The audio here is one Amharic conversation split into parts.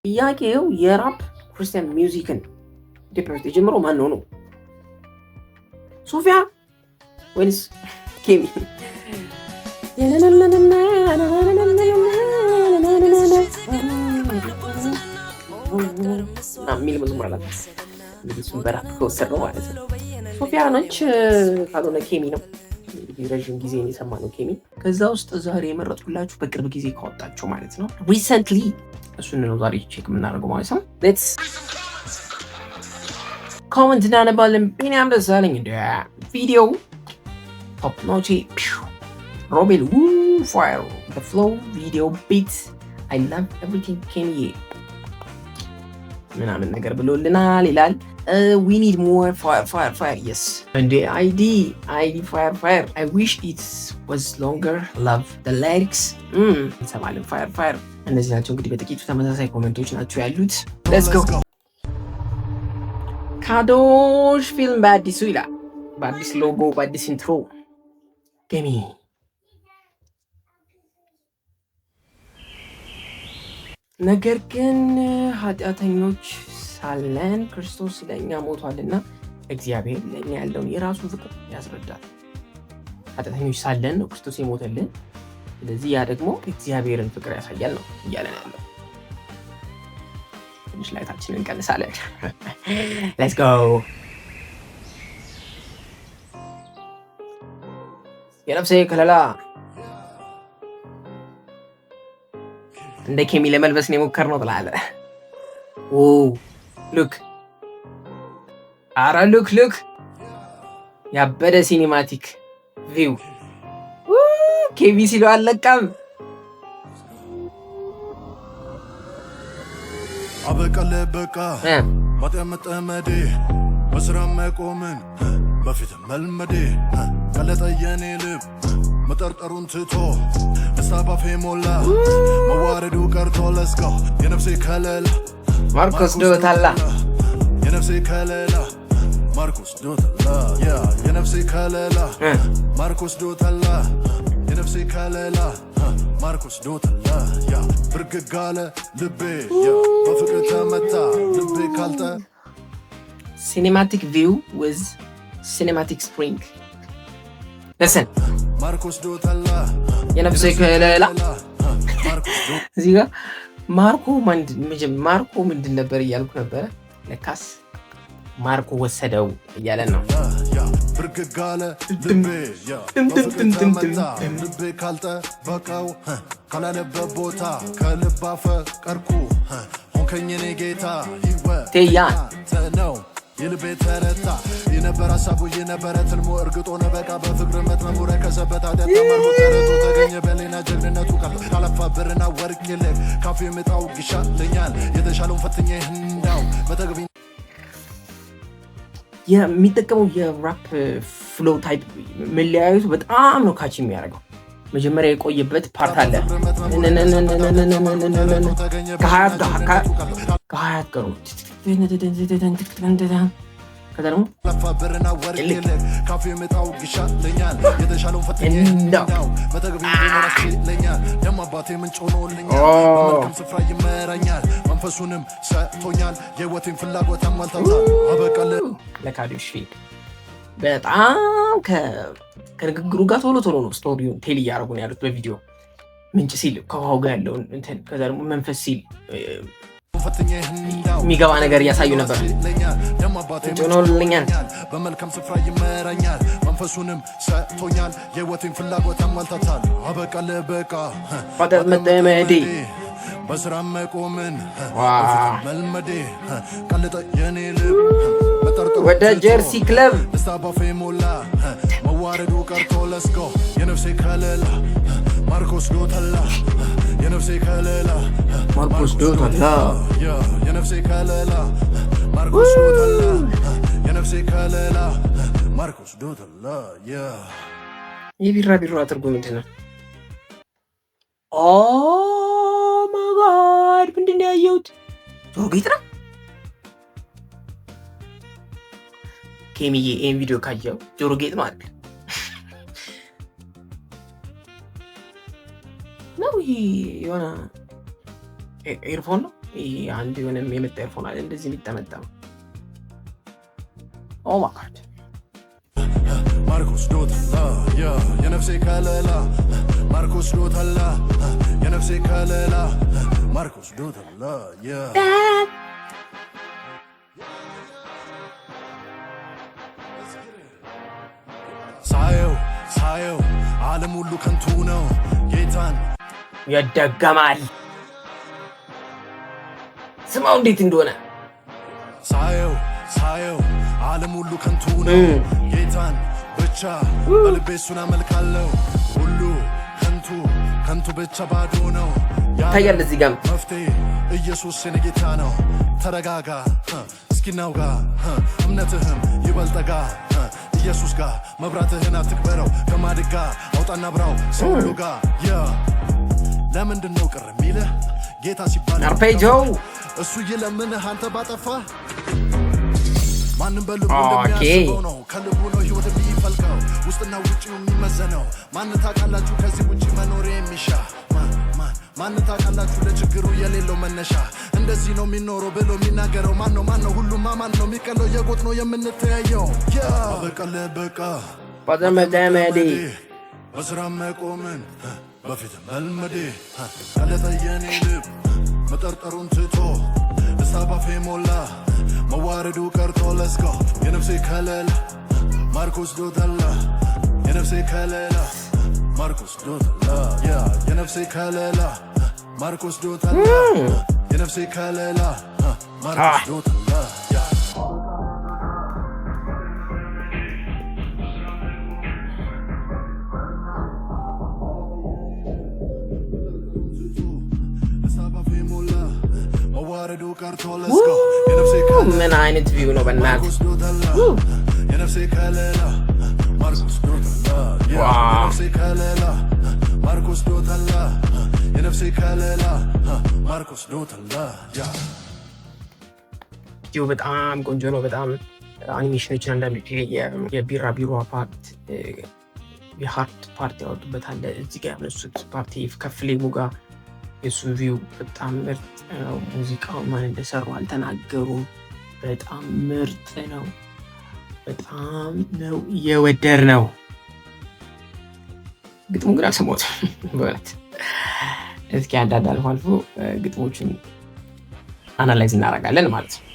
ጥያቄው የራፕ ክርስቲያን ሚውዚክን ኢትዮጵያ ውስጥ የጀመረው ማን ነው? ሶፊያ ወይንስ ኬሚ? የሚል መዝሙር አላት። እንግዲህ እሱን በራፕ ከወሰድነው ማለት ነው። ሶፊያ ነች ካልሆነ ኬሚ ነው። እንግዲህ ረዥም ጊዜ የሰማነው ኬሚ። ከዛ ውስጥ ዛሬ የመረጥኩላችሁ በቅርብ ጊዜ ካወጣችሁ ማለት ነው ሪሰንትሊ እሱን ነው ዛሬ ቼክ የምናደርገው ማለት ነው። ሌትስ ኮመንት እናነባለን። ቢኒያም ደሳለኝ እንደ ቪዲዮ ቶፕ ኖቼ ሮቤል ፋየር the flow video beats I love everything ኬሚዬ ምናምን ነገር ብሎልናል ይላል። we need more fire yes and the id fire I wish it was longer love the lyrics እንሰማለን fire እነዚህ ናቸው እንግዲህ በጥቂቱ ተመሳሳይ ኮሜንቶች ናቸው ያሉት። let's go ካዶሽ ፊልም በአዲሱ ይላል፣ በአዲስ ሎጎ በአዲስ ኢንትሮ ኬሚ ነገር ግን ኃጢአተኞች ሳለን ክርስቶስ ለእኛ ሞቷልና እግዚአብሔር ለእኛ ያለውን የራሱን ፍቅር ያስረዳል። ኃጢአተኞች ሳለን ነው ክርስቶስ የሞተልን። ስለዚህ ያ ደግሞ እግዚአብሔርን ፍቅር ያሳያል ነው እያለን ያለው። ትንሽ ላይታችንን እንቀንሳለን። ሌትስ ጎ የነፍሴ ከለላ እንደ ኬሚ ለመልበስ ነው የሞከርነው ትላለህ። ሉክ አረ ሉክ ያበደ ሲኒማቲክ ቪው ኬሚ ሲለው አለቀም። አበቀለ በቃ ማጠመጠመዴ በስራ መቆምን በፊት መልመዴ ቀለጠ የኔ ልብ መጠርጠሩን ትቶ እሳባፌ ሞላ መዋረዱ ቀርቶ ለስጋው የነፍሴ ከለላ ማርኮስ ዶታላ የነፍሴ ከለላ ማርኮስ ዶታላ የነፍሴ ከለላ ማርኮስ ዶታላ የነፍሴ ከለላ ማርኮስ ዶታላ ብርግጋለ ልቤ በፍቅር ተመታ ልቤ ካልጠ ሲኔማቲክ ቪው ዊዝ ሲኔማቲክ ስፕሪንግ ለሰን ማርኮስ ዶታላ የነፍሴ ከለላ እዚህ ጋር ማርኮ ምንድን ነበር እያልኩ ነበረ። ለካስ ማርኮ ወሰደው እያለን ነው። ብርግጋለ ልቤ በፍቅር ተመታ ልቤ ካልጠበቀው ካላለበት ቦታ ከልብ አፈቀርኩ ሆንከኝ እኔ ጌታ ሕይወት ነው የልቤ ተረታ የነበረ ሀሳቡ የነበረ ትልሞ እርግጦ ነበቃ በፍቅር መትመሙ ረከሰበት ኃጢአት ተማርኮ ተረቶ ተገኘ በሌና ጀግንነቱ ካለፋ ብርና ወርቅ ይልቅ ካፌ ምጣው ይሻለኛል የተሻለውን ፈትኜ ህንዳው መጠግቢ የሚጠቀመው የራፕ ፍሎ ታይፕ መለያየቱ በጣም ነው ካች የሚያደርገው። መጀመሪያ የቆየበት ፓርት አለ ከሀያት ቀሩ ከዛ ደግሞ መንፈሱንም ሰጥቶኛል የህይወቴን ፍላጎት አሟልተውታል አበቃለ ለካዶሽ በጣም ከንግግሩ ጋር ቶሎ ነው ስቶሪውን ቴል እያደረጉ ነው ያሉት በቪዲዮ ምንጭ ሲል ከውሃው ጋር ያለውን እንትን ከዛ ደግሞ መንፈስ ሲል የሚገባ ነገር እያሳዩ ነበር። ሆኖልኛል በመልካም ስፍራ ይመራኛል መንፈሱንም ሰጥቶኛል የህይወቴን ፍላጎት አሟልተውታል አበቃለ በቃ መጠመዴ በስራ መቆምን መልመዴ ቀለጠ የኔ ልብ ወደ ጀርሲ ክለብ እስታባፌ ሞላ መዋረዱ ቀርቶ ለስጎ የነፍሴ ከለላ ማርኮስ ዶታላ የነፍሴ ከለላ ማርኮስ ዶታላ የነፍሴ ከለላ ማርኮስ ዶታላ የነፍሴ ከለላ ማርኮስ ዶታላ የቢራቢሮ ትርጉም ምንድን ነው? ኦ ማይ ጋድ ምንድን ነው ያየሁት? ጆሮ ጌጥ ነው። ኬሚዬ ይህን ቪዲዮ ካየው ጆሮ ጌጥ ነው አይደል? ነው የሆነ ኤርፎን ነው አንድ የሆነም የመጣ ኤርፎን አለ እንደዚህ የሚጠመጠም ኦ ማይ ጋድ ማርቆስ ዶታላ የነፍሴ ከለላ ማርቆስ ዶታላ የነፍሴ ከለላ ማርቆስ ዶታላ ሳየው ዓለም ሁሉ ከንቱ ነው ጌታን ያደገማል ስማው እንዴት እንደሆነ ሳየው ዓለም ሁሉ ከንቱ ነው ጌታን ብቻ በልቤ እሱን አመልካለሁ ሁሉ ከንቱ ብቻ ባዶ ነው ታያለ እዚህ ጋር መፍትሄ ኢየሱስ የኔ ጌታ ነው ተረጋጋ እስኪናውጋ እምነትህም ይበልጠጋ ኢየሱስ ጋር መብራትህን አትቅበረው ከማድጋ አውጣና ብራው ሰው ሁሉ ጋር ለምንድን ነው ቅር የሚልህ ጌታ ሲባል አርፔጆ እሱ ይለምንህ አንተ ባጠፋ ማንም በልቡ እንደሚያስበው ነው ከልቡ ነው ህይወት የሚፈልቀው ውስጥና ውጪው የሚመዘነው ማን ታውቃላችሁ ከዚህ ውጪ መኖር የሚሻ ማን ታውቃላችሁ ለችግሩ የሌለው መነሻ እንደዚህ ነው የሚኖረው ብሎ የሚናገረው ማን ነው ሁሉም ማን ነው የሚቀለው የጎጥ ነው የምንተያየው በቀለ በቃ ባደመደመዲ በስራ መቆምን በፊት መልመዴ ካለተየኔ ልብ መጠርጠሩን ትቶ እሳባፌ ሞላ መዋረዱ ቀርቶ ለስኮ የነፍሴ ከለላ ማርቆስ ዶታላ የነፍሴ ከለላ ማርቆስ ዶታላ የነፍሴ ከለላ ማርቆስ ዶታላ የነፍሴ ከለላ ማርቆስ ዶታላ ምን አይነት ቪው ነው በእናትህ የነፍሴ ከለላ ማርቆስ ዶታላ የነፍሴ ከለላ ማርቆስ ዶታላ የነፍሴ ከለላ ማርቆስ ዶታላ ቪው በጣም ቆንጆ ነው በጣም አኒሜሽኖችን አንዳንድ የቢራቢሮ ፓርት የሃርት ፓርት ያወጡበታል እዚህ ጋር ያነሱት ፓርቲ ከፍሌሙ ጋር የሱን ቪው በጣም ምርጥ ነው ሙዚቃው ማን እንደሰሩ አልተናገሩም በጣም ምርጥ ነው በጣም ነው የወደር ነው ግጥሙ ግን አልሰማሁት በእውነት እስኪ አንዳንድ አልፎ ግጥሞችን አናላይዝ እናደርጋለን ማለት ነው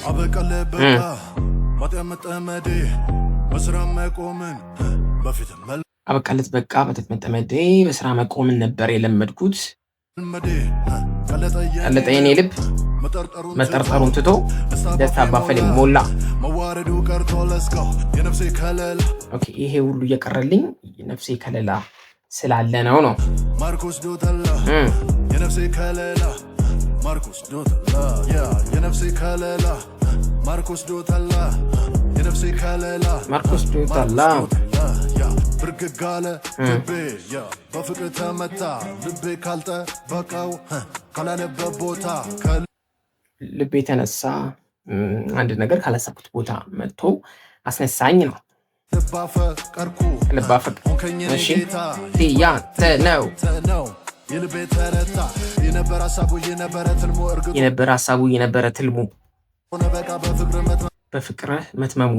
አበቀለ በቃ መጠመዴ በስራ መቆምን በፊት አበቃለት በቃ መጠመዴ በስራ መቆምን ነበር የለመድኩት ቀለጠ የኔ ልብ መጠርጠሩን ትቶ ደስታ ባፈል ሞላ መዋረዱ ቀርቶ ለስኮ የነፍሴ ከለላ ኦኬ ይሄ ሁሉ እየቀረልኝ የነፍሴ ከለላ ስላለ ነው ማርቆስ ዶታላ የነፍሴ ከለላ ማርቆስ ዶታላ የነፍሴ ከለላ ማርቆስ ዶታላ የነፍሴ ከለላ ማርቆስ ዶታላ ብርግጋለ ልቤ በፍቅር ተመታ ልቤ ካልጠበቀው ካላለበት ቦታ ልቤ ተነሳ አንድ ነገር ካላሰብኩት ቦታ መጥቶ አስነሳኝ ነው ልባፈቅ እሺ ያንተ ነው የልቤ ተረታ የነበረ ሀሳቡ የነበረ ትልሙ በፍቅርህ መትመሙ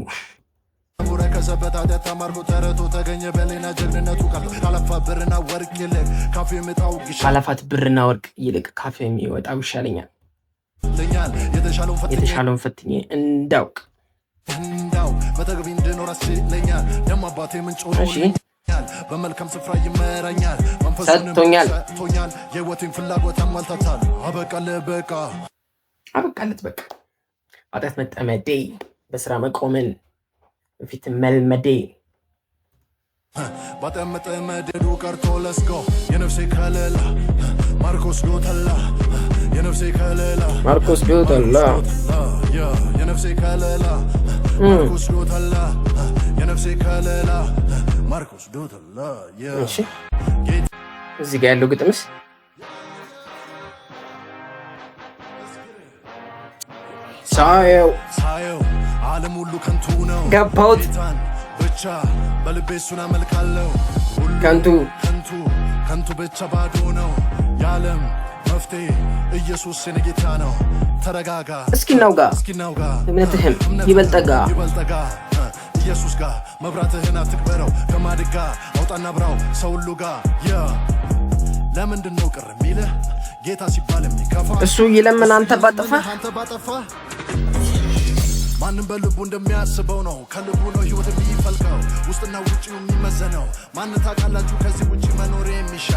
ከሰበት ኃጢአት ተማርኮ ተረቶ ተገኘ በሌና ጀግንነቱ ካላፋት ብርና ወርቅ ይልቅ ካፌ የሚወጣው ይሻለኛል የተሻለውን ፈትኜ እንዳውቅ በተግቢ እንድኖር አስችለኛል ደሞ አባቴ ምንጭ ሆኖልኛል በመልካም ስፍራ ይመራኛል ሰጥቶኛል የህይወቴን ፍላጎት አሟልታታል አበቃለት በቃ ኃጢአት መጠመዴ በስራ መቆምን በፊት መልመዴ ባጠመጠመዴ ቀርቶ ለስኮ የነፍሴ ከለላ ማርቆስ ዶታላ የነፍሴ ከለላ ማርቆስ ዶታላ የነፍሴ ከለላ ማርቆስ ዶታላ የነፍሴ ከለላ ማርቆስ ዶታላ እሺ እዚህ ጋር ያለው ግጥምስ ሳየው ዓለም ሁሉ ከንቱ ነው ገባሁት ብቻ በልቤ እሱን አመልካለሁ። ከንቱ ብቻ ባዶ ነው የዓለም መፍትሄ ኢየሱስ የኔ ጌታ ነው። ተረጋጋ እስኪ እናውጋ እምነትህም ይበልጠጋ ኢየሱስ ጋር መብራትህን አትቅበረው። ከማድጋ አውጣና ብራው ሰው ሁሉ ጋር ለምንድን ነው ቅር የሚልህ ጌታ ሲባል የሚከፋ? እሱ ይለምን አንተ ባጠፋ ማንም በልቡ እንደሚያስበው ነው። ከልቡ ነው ህይወት የሚፈልቀው ውስጥና ውጭው የሚመዘነው። ማን ታውቃላችሁ ከዚህ ውጭ መኖር የሚሻ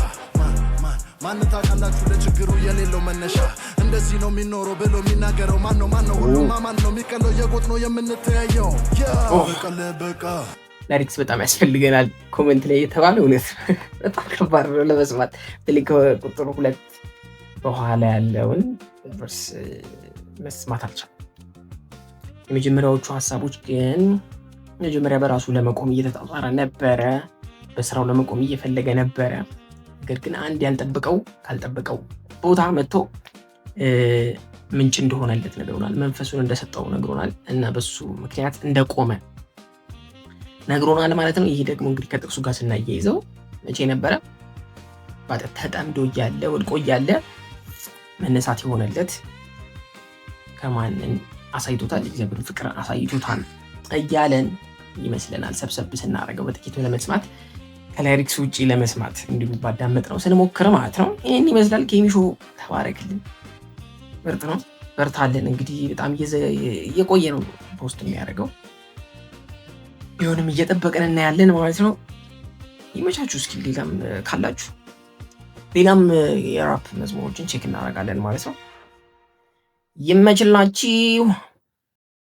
ማን ታውቃላችሁ ለችግሩ የሌለው መነሻ። እንደዚህ ነው የሚኖረው ብሎ የሚናገረው ማን ነው? ሁሉማ ማን ነው የሚቀለው? የጎጥ ነው የምንተያየው። በቃ ላሪክስ በጣም ያስፈልገናል። ኮሜንት ላይ የተባለ እውነት በጣም ከባድ ነው ለመስማት። በልክ ቁጥሩ 2 በኋላ ያለውን ቨርስ መስማት አልቻለም። የመጀመሪያዎቹ ሐሳቦች ግን መጀመሪያ በራሱ ለመቆም እየተጣጣረ ነበረ። በስራው ለመቆም እየፈለገ ነበረ። ነገር ግን አንድ ካልጠበቀው ቦታ መጥቶ ምንጭ እንደሆነለት ነግሮናል። መንፈሱን እንደሰጠው ነግሮናል እና በሱ ምክንያት እንደቆመ ነግሮናል ማለት ነው። ይሄ ደግሞ እንግዲህ ከጥቅሱ ጋር ስናያይዘው መቼ ነበረ? ተጠምዶ እያለ ወድቆ እያለ መነሳት የሆነለት ከማንን አሳይቶታል? እግዚአብሔር ፍቅር አሳይቶታል እያለን ይመስለናል። ሰብሰብ ስናደርገው በጥቂቱ ለመስማት ከላይሪክስ ውጪ ለመስማት እንዲሁ ባዳመጥ ነው ስንሞክር ማለት ነው። ይህን ይመስላል። ኬሚሾ ተባረክልን፣ ምርጥ ነው፣ በርታለን። እንግዲህ በጣም እየቆየ ነው ፖስት የሚያደርገው ቢሆንም እየጠበቅን እናያለን ማለት ነው። ይመቻችሁ። እስኪ ሌላም ካላችሁ ሌላም የራፕ መዝሙሮችን ቼክ እናደርጋለን ማለት ነው። ይመችላችሁ።